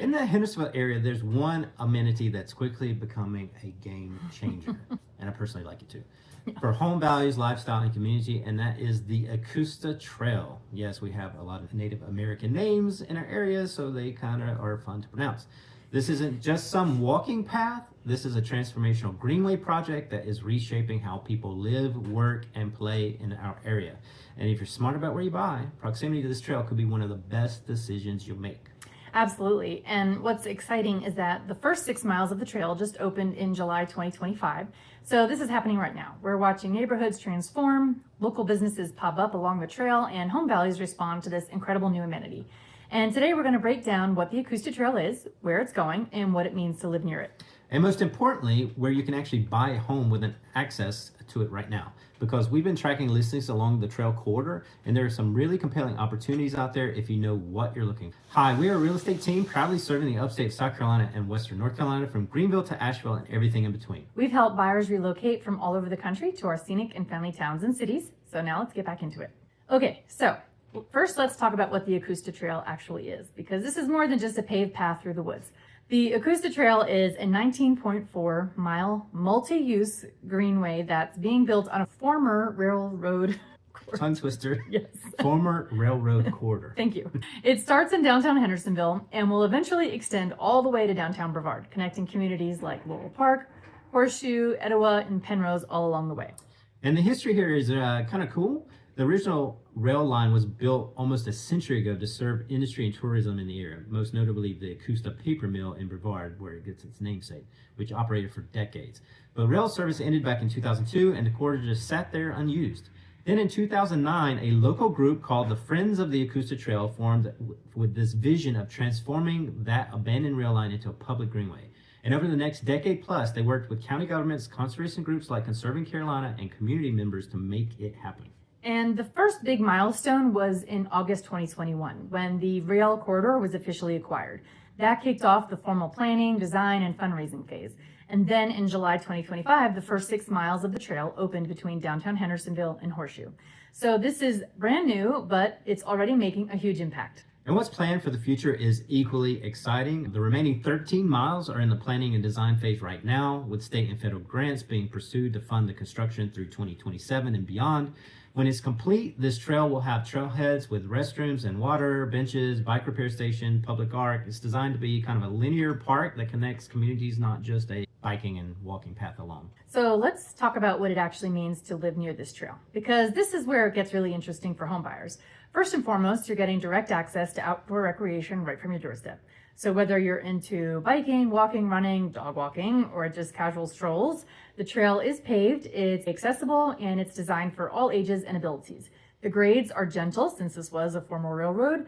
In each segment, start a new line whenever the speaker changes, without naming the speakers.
In the Hendersonville area, there's one amenity that's quickly becoming a game changer, and I personally like it too, for home values, lifestyle, and community, and that is the Ecusta Trail. Yes, we have a lot of Native American names in our area, so they kind of are fun to pronounce. This isn't just some walking path. This is a transformational greenway project that is reshaping how people live, work, and play in our area. And if you're smart about where you buy, proximity to this trail could be one of the best decisions you'll make.
Absolutely. And what's exciting is that the first 6 miles of the trail just opened in July 2025. So this is happening right now. We're watching neighborhoods transform, local businesses pop up along the trail, and home values respond to this incredible new amenity. And today we're going to break down what the Ecusta Trail is, where it's going, and what it means to live near it.
And most importantly, where you can actually buy a home with an access to it right now. Because we've been tracking listings along the trail corridor, and there are some really compelling opportunities out there if you know what you're looking for. Hi, we are a real estate team proudly serving the upstate of South Carolina and Western North Carolina, from Greenville to Asheville and everything in between.
We've helped buyers relocate from all over the country to our scenic and family towns and cities. So now let's get back into it. Okay, so first let's talk about what the Ecusta Trail actually is, because this is more than just a paved path through the woods. The Ecusta Trail is a 19.4 mile multi-use greenway that's being built on a former railroad corridor.
Tongue twister.
Yes.
Former railroad corridor.
Thank you. It starts in downtown Hendersonville and will eventually extend all the way to downtown Brevard, connecting communities like Laurel Park, Horseshoe, Etowah, and Penrose all along the way.
And the history here is kind of cool. The original rail line was built almost a century ago to serve industry and tourism in the area, most notably the Ecusta paper mill in Brevard, where it gets its namesake, which operated for decades. But rail service ended back in 2002, and the corridor just sat there unused. Then in 2009, a local group called the Friends of the Ecusta Trail formed with this vision of transforming that abandoned rail line into a public greenway. And over the next decade plus, they worked with county governments, conservation groups like Conserving Carolina, and community members to make it happen.
And the first big milestone was in August 2021, when the rail corridor was officially acquired. That kicked off the formal planning, design, and fundraising phase. And then in July 2025, the first 6 miles of the trail opened between downtown Hendersonville and Horseshoe. So this is brand new, but it's already making a huge impact.
And what's planned for the future is equally exciting. The remaining 13 miles are in the planning and design phase right now, with state and federal grants being pursued to fund the construction through 2027 and beyond. When it's complete, this trail will have trailheads with restrooms and water, benches, bike repair station, public art. It's designed to be kind of a linear park that connects communities, not just a biking and walking path along.
So let's talk about what it actually means to live near this trail, because this is where it gets really interesting for home buyers. First and foremost, you're getting direct access to outdoor recreation right from your doorstep. So whether you're into biking, walking, running, dog walking, or just casual strolls, the trail is paved, it's accessible, and it's designed for all ages and abilities. The grades are gentle, since this was a former railroad.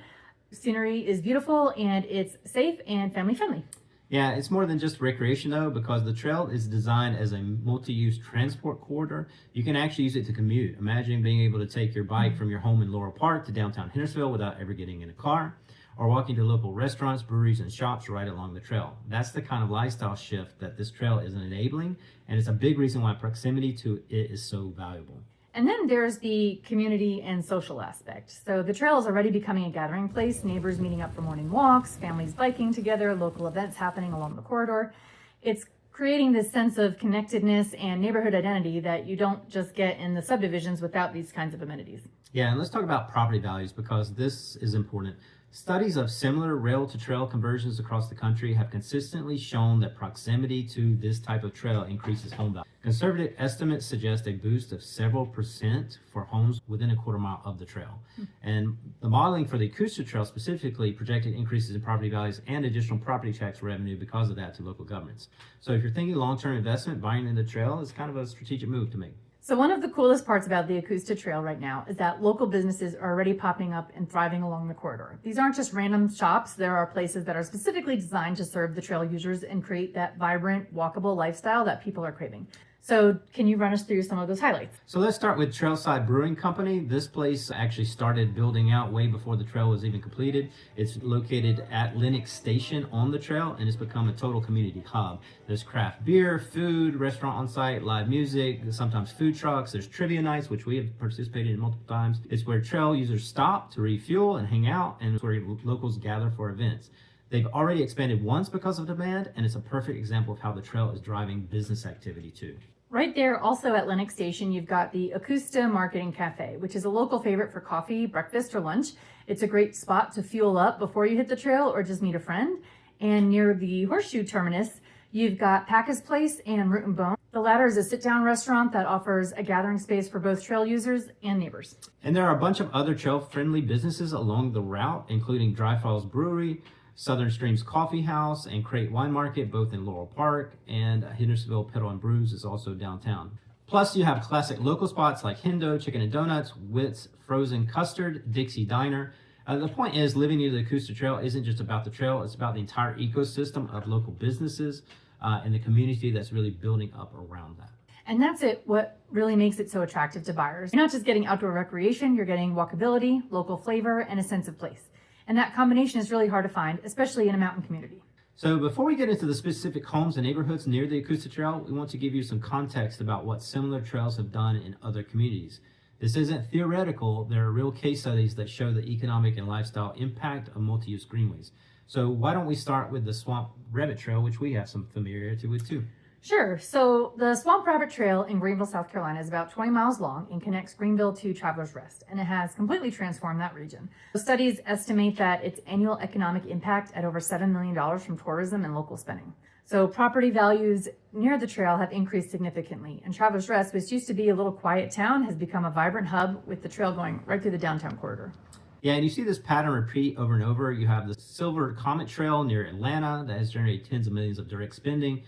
Scenery is beautiful, and it's safe and family friendly.
Yeah, it's more than just recreation though, because the trail is designed as a multi-use transport corridor. You can actually use it to commute. Imagine being able to take your bike from your home in Laurel Park to downtown Hendersonville without ever getting in a car, or walking to local restaurants, breweries, and shops right along the trail. That's the kind of lifestyle shift that this trail is enabling, and it's a big reason why proximity to it is so valuable.
And then there's the community and social aspect. So the trail is already becoming a gathering place, neighbors meeting up for morning walks, families biking together, local events happening along the corridor. It's creating this sense of connectedness and neighborhood identity that you don't just get in the subdivisions without these kinds of amenities.
Yeah, and let's talk about property values, because this is important. Studies of similar rail-to-trail conversions across the country have consistently shown that proximity to this type of trail increases home value. Conservative estimates suggest a boost of several percent for homes within a quarter mile of the trail. And the modeling for the Ecusta Trail specifically projected increases in property values and additional property tax revenue because of that to local governments. So if you're thinking long-term investment, buying into the trail is kind of a strategic move to make.
So one of the coolest parts about the Ecusta Trail right now is that local businesses are already popping up and thriving along the corridor. These aren't just random shops. There are places that are specifically designed to serve the trail users and create that vibrant, walkable lifestyle that people are craving. So can you run us through some of those highlights?
So let's start with Trailside Brewing Company. This place actually started building out way before the trail was even completed. It's located at Lenox Station on the trail, and it's become a total community hub. There's craft beer, food, restaurant on site, live music, sometimes food trucks. There's trivia nights, which we have participated in multiple times. It's where trail users stop to refuel and hang out, and it's where locals gather for events. They've already expanded once because of demand, and it's a perfect example of how the trail is driving business activity too.
Right there, also at Lennox Station, you've got the Ecusta Marketing Cafe, which is a local favorite for coffee, breakfast, or lunch. It's a great spot to fuel up before you hit the trail or just meet a friend. And near the Horseshoe Terminus, you've got Packa's Place and Root and Bone. The latter is a sit-down restaurant that offers a gathering space for both trail users and neighbors.
And there are a bunch of other trail-friendly businesses along the route, including Dry Falls Brewery, Southern Streams Coffee House, and Crate Wine Market, both in Laurel Park, and Hendersonville Pedal and Brews is also downtown. Plus, you have classic local spots like Hendo, Chicken and Donuts, Witt's Frozen Custard, Dixie Diner. The point is, living near the Ecusta Trail isn't just about the trail, it's about the entire ecosystem of local businesses and the community that's really building up around that.
And that's what really makes it so attractive to buyers. You're not just getting outdoor recreation, you're getting walkability, local flavor, and a sense of place. And that combination is really hard to find, especially in a mountain community.
So before we get into the specific homes and neighborhoods near the Ecusta Trail, we want to give you some context about what similar trails have done in other communities. This isn't theoretical, there are real case studies that show the economic and lifestyle impact of multi-use greenways. So why don't we start with the Swamp Rabbit Trail, which we have some familiarity with too.
Sure. So the Swamp Rabbit Trail in Greenville, South Carolina is about 20 miles long and connects Greenville to Travelers Rest, and it has completely transformed that region. The studies estimate that its annual economic impact at over $7 million from tourism and local spending. So property values near the trail have increased significantly, and Travelers Rest, which used to be a little quiet town, has become a vibrant hub with the trail going right through the downtown corridor.
Yeah, and you see this pattern repeat over and over. You have the Silver Comet Trail near Atlanta that has generated tens of millions of direct spending,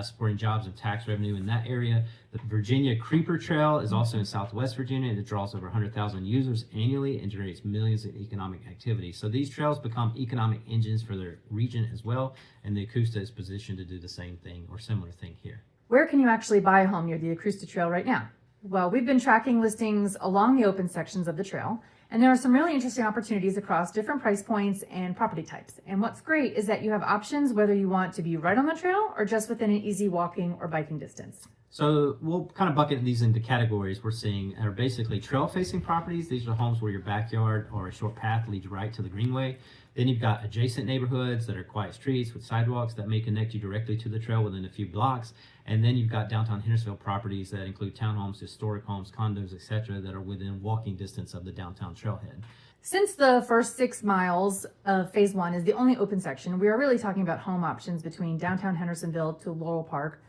supporting jobs and tax revenue in that area. The Virginia Creeper Trail is also in Southwest Virginia, and it draws over 100,000 users annually and generates millions in economic activity. So these trails become economic engines for their region as well, and the Ecusta is positioned to do the same thing or similar thing here.
Where can you actually buy a home near the Ecusta Trail right now? Well, we've been tracking listings along the open sections of the trail, and there are some really interesting opportunities across different price points and property types. And what's great is that you have options whether you want to be right on the trail or just within an easy walking or biking distance.
So we'll kind of bucket these into categories we're seeing are basically trail-facing properties. These are homes where your backyard or a short path leads right to the greenway. Then you've got adjacent neighborhoods that are quiet streets with sidewalks that may connect you directly to the trail within a few blocks. And then you've got downtown Hendersonville properties that include townhomes, historic homes, condos, etc. that are within walking distance of the downtown trailhead.
Since the first 6 miles of phase 1 is the only open section, we are really talking about home options between downtown Hendersonville to Laurel Park,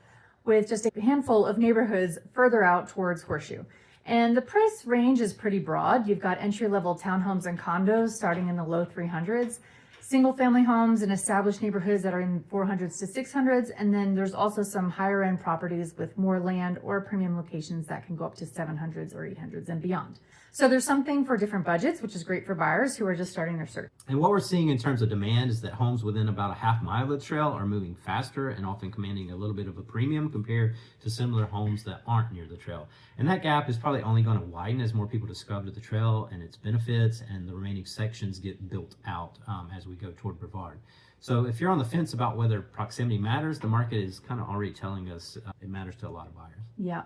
with just a handful of neighborhoods further out towards Horseshoe. And the price range is pretty broad. You've got entry-level townhomes and condos starting in the low 300s, single-family homes in established neighborhoods that are in 400s to 600s, and then there's also some higher-end properties with more land or premium locations that can go up to 700s or 800s and beyond. So there's something for different budgets, which is great for buyers who are just starting their search.
And what we're seeing in terms of demand is that homes within about a half mile of the trail are moving faster and often commanding a little bit of a premium compared to similar homes that aren't near the trail. And that gap is probably only going to widen as more people discover the trail and its benefits and the remaining sections get built out as we go toward Brevard. So if you're on the fence about whether proximity matters, the market is kind of already telling us it matters to a lot of buyers.
Yeah.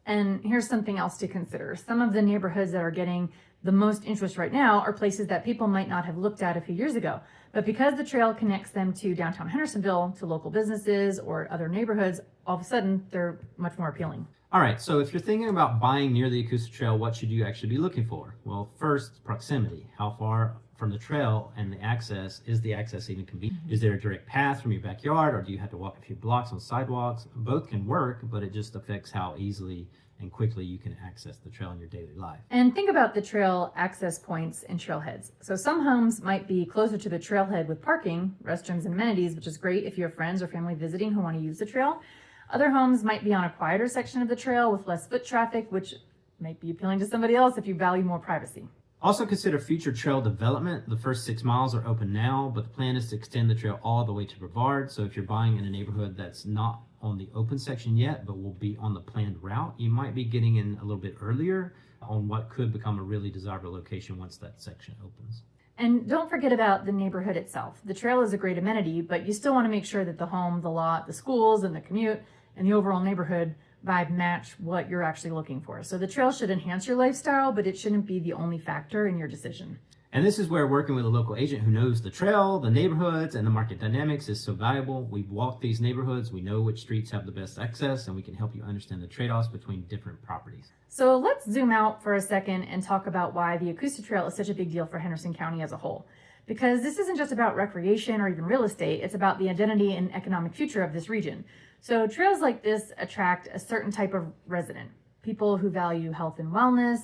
And here's something else to consider. Some of the neighborhoods that are getting the most interest right now are places that people might not have looked at a few years ago. But because the trail connects them to downtown Hendersonville, to local businesses or other neighborhoods, all of a sudden they're much more appealing.
All right, so if you're thinking about buying near the Ecusta Trail, what should you actually be looking for? Well, first, proximity. How far from the trail and the access, is the access even convenient? Is there a direct path from your backyard, or do you have to walk a few blocks on sidewalks? Both can work, but it just affects how easily and quickly you can access the trail in your daily life.
And think about the trail access points and trailheads. So some homes might be closer to the trailhead with parking, restrooms, and amenities, which is great if you have friends or family visiting who want to use the trail. Other homes might be on a quieter section of the trail with less foot traffic, which might be appealing to somebody else if you value more privacy.
Also consider future trail development. The first 6 miles are open now, but the plan is to extend the trail all the way to Brevard. So if you're buying in a neighborhood that's not on the open section yet, but will be on the planned route, you might be getting in a little bit earlier on what could become a really desirable location once that section opens.
And don't forget about the neighborhood itself. The trail is a great amenity, but you still want to make sure that the home, the lot, the schools, and the commute, and the overall neighborhood vibe match what you're actually looking for. So the trail should enhance your lifestyle, but it shouldn't be the only factor in your decision.
And this is where working with a local agent who knows the trail, the neighborhoods, and the market dynamics is so valuable. We've walked these neighborhoods, we know which streets have the best access, and we can help you understand the trade-offs between different properties.
So let's zoom out for a second and talk about why the Ecusta Trail is such a big deal for Henderson County as a whole. Because this isn't just about recreation or even real estate, it's about the identity and economic future of this region. So trails like this attract a certain type of resident, people who value health and wellness,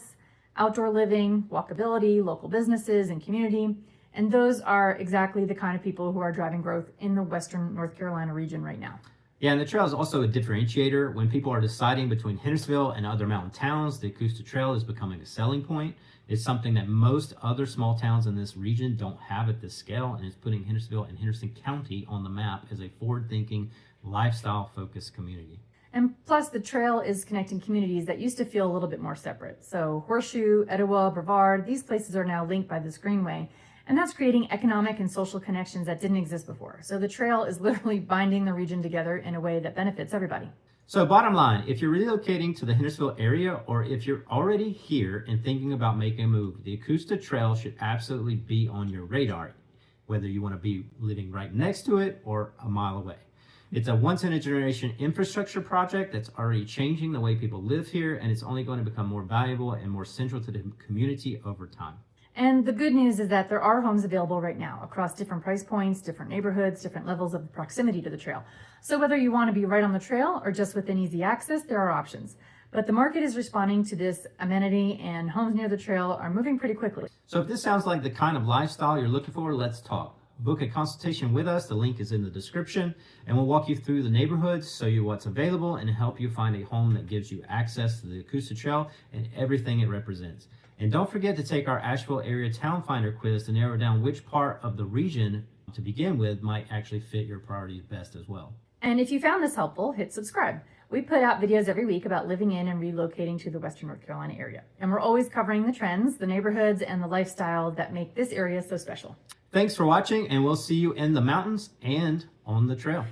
outdoor living, walkability, local businesses, and community. And those are exactly the kind of people who are driving growth in the Western North Carolina region right now.
Yeah, and the trail is also a differentiator. When people are deciding between Hendersonville and other mountain towns, the Ecusta Trail is becoming a selling point. It's something that most other small towns in this region don't have at this scale, and it's putting Hendersonville and Henderson County on the map as a forward-thinking, lifestyle-focused community.
And plus, the trail is connecting communities that used to feel a little bit more separate. So Horseshoe, Etowah, Brevard, these places are now linked by this greenway. And that's creating economic and social connections that didn't exist before. So the trail is literally binding the region together in a way that benefits everybody.
So bottom line, if you're relocating to the Hendersonville area, or if you're already here and thinking about making a move, the Ecusta Trail should absolutely be on your radar, whether you want to be living right next to it or a mile away. It's a once-in-a-generation infrastructure project that's already changing the way people live here, and it's only going to become more valuable and more central to the community over time.
And the good news is that there are homes available right now across different price points, different neighborhoods, different levels of proximity to the trail. So whether you want to be right on the trail or just within easy access, there are options. But the market is responding to this amenity, and homes near the trail are moving pretty quickly.
So if this sounds like the kind of lifestyle you're looking for, let's talk. Book a consultation with us. The link is in the description, and we'll walk you through the neighborhoods, show you what's available, and help you find a home that gives you access to the Ecusta Trail and everything it represents. And don't forget to take our Asheville Area Town Finder quiz to narrow down which part of the region to begin with might actually fit your priorities best as well.
And if you found this helpful, hit subscribe. We put out videos every week about living in and relocating to the Western North Carolina area. And we're always covering the trends, the neighborhoods, and the lifestyle that make this area so special.
Thanks for watching, and we'll see you in the mountains and on the trail.